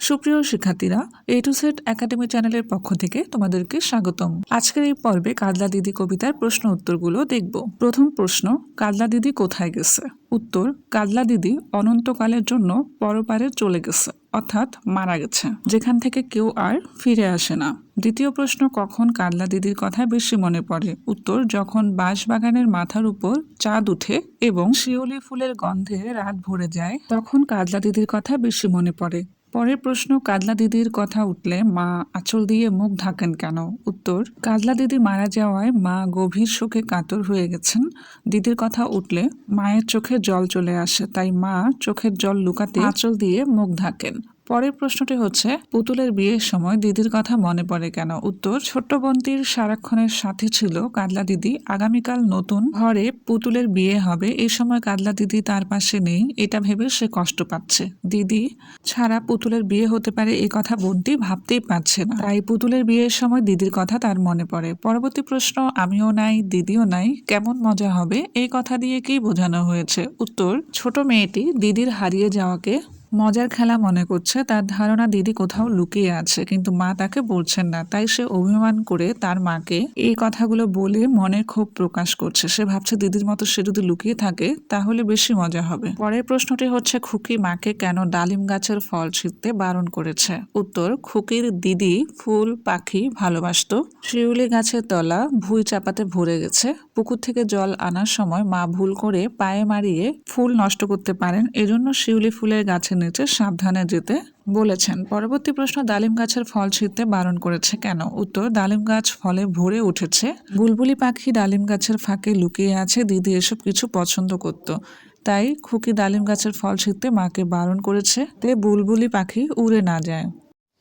সুপ্রিয় শিক্ষার্থীরা, এ to Z academy চ্যানেলের পক্ষ থেকে তোমাদেরকে স্বাগতম। আজকের এই পর্বে কাজলা দিদি কবিতার প্রশ্ন উত্তরগুলো দেখব। প্রথম প্রশ্ন, কাজলা দিদি কোথায় গেছে? উত্তর, কাজলা দিদি অনন্তকালের জন্য পরপারে চলে গেছে, অর্থাৎ মারা গেছে, যেখান থেকে কেউ আর ফিরে আসে না। দ্বিতীয় প্রশ্ন, কখন কাজলা দিদির কথা বেশি মনে পড়ে? উত্তর, যখন বাঁশবাগানের মাথার উপর চাঁদ উঠে এবং শিউলি ফুলের গন্ধে রাত ভরে যায়, তখন কাজলা দিদির কথা বেশি মনে পড়ে। পরের প্রশ্ন, কাজলা দিদির কথা উঠলে মা আঁচল দিয়ে মুখ ঢাকেন কেন? উত্তর, কাজলা দিদি মারা যাওয়ায় মা গভীর শোকে কাতর হয়ে গেছেন। দিদির কথা উঠলে মায়ের চোখে জল চলে আসে, তাই মা চোখের জল লুকাতে আঁচল দিয়ে মুখ ঢাকেন। পরের প্রশ্নটি হচ্ছে, পুতুলের বিয়ের সময় দিদির কথা মনে পড়ে কেন? উত্তর, ছোট্ট বোনটির সারাক্ষণের সাথে ছিল কাজলা দিদি। আগামীকাল নতুন ঘরে পুতুলের বিয়ে হবে, এই সময় কাজলা দিদি তার পাশে নেই, এটা ভেবে সে কষ্ট পাচ্ছে। দিদি ছাড়া পুতুলের বিয়ে হতে পারে এই কথা বোনটি ভাবতেই পারছে না, তাই পুতুলের বিয়ের সময় দিদির কথা তার মনে পড়ে। পরবর্তী প্রশ্ন, আমিও নাই দিদিও নাই, কেমন মজা হবে, এই কথা দিয়ে কি বোঝানো হয়েছে? উত্তর, ছোট মেয়েটি দিদির হারিয়ে যাওয়াকে মজার খেলা মনে করছে। তার ধারণা দিদি কোথাও লুকিয়ে আছে, কিন্তু মা তাকে বলছেন না, তাই সে অভিমান করে তার মাকে এই কথাগুলো বলে মনের ক্ষোভ প্রকাশ করছে। সে ভাবছে দিদির মতো সে যদি লুকিয়ে থাকে তাহলে বেশি মজা হবে। পরের প্রশ্নটি হচ্ছে, খুকি মাকে কেন ডালিম গাছের ফল ছিঁড়তে বারণ করেছে? উত্তর, খুকির দিদি ফুল পাখি ভালোবাসতো। শিউলি গাছের তলা ভুঁই চাপাতে ভরে গেছে। পুকুর থেকে জল আনার সময় মা ভুল করে পায়ে মারিয়ে ফুল নষ্ট করতে পারেন, এজন্য শিউলি ফুলের গাছের নিচে সাবধানে যেতে বলেছেন। পরবর্তী প্রশ্ন, ডালিম গাছের ফল ছিঁড়তে বারণ করেছে কেন? উত্তর, ডালিম গাছ ফলে ভরে উঠেছে। বুলবুলি পাখি ডালিম গাছের ফাঁকে লুকিয়ে আছে, দিদি এসব কিছু পছন্দ করত, তাই খুকি ডালিম গাছের ফল ছিঁড়তে মাকে বারণ করেছে, তে বুলবুলি পাখি উড়ে না যায়।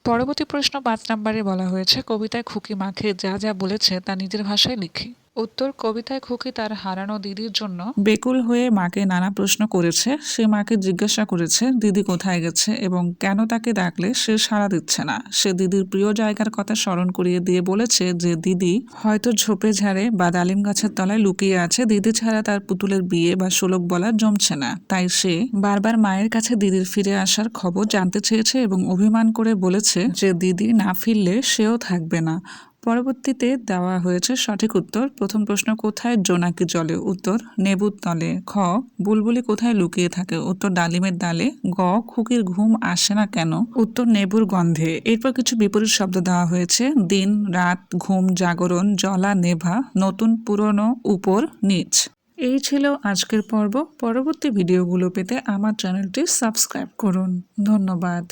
পরবর্তী প্রশ্ন 5 নম্বরে বলা হয়েছে, কবিতায় খুকি মাকে যা যা বলেছে তা নিজের ভাষায় লিখি। উত্তর, কবিতায় খুকি তার হারানো দিদির জন্য বেকুল হয়ে মাকে নানা প্রশ্ন করেছে। সে মাকে জিজ্ঞাসা করেছে দিদি কোথায় গেছে এবং কেন তাকে ডাকলে সে সাড়া দিচ্ছে না। সে দিদির প্রিয় জায়গার কথা স্মরণ করিয়ে দিয়ে বলেছে যে দিদি হয়তো ঝোপে ঝাড়ে বা ডালিম গাছের তলায় লুকিয়ে আছে। দিদি ছাড়া তার পুতুলের বিয়ে বা শোলক বলা জমছে না, তাই সে বারবার মায়ের কাছে দিদির ফিরে আসার খবর জানতে চেয়েছে এবং অভিমান করে বলেছে যে দিদি না ফিরলে সেও থাকবে না। পরবর্তীতে দেওয়া হয়েছে সঠিক উত্তর। প্রথম প্রশ্ন, কোথায় জোনাকি জলে? উত্তর, নেবুর তলে। খ, বুলবুলি কোথায় লুকিয়ে থাকে? উত্তর, ডালিমের ডালে। গ, খুকির ঘুম আসে না কেন? উত্তর, নেবুর গন্ধে। এরপর কিছু বিপরীত শব্দ দেওয়া হয়েছে, দিন, রাত, ঘুম, জাগরণ, জলা, নেভা, নতুন, পুরনো, উপর, নিচ। এই ছিল আজকের পর্ব। পরবর্তী ভিডিওগুলো পেতে আমার চ্যানেলটি সাবস্ক্রাইব করুন। ধন্যবাদ।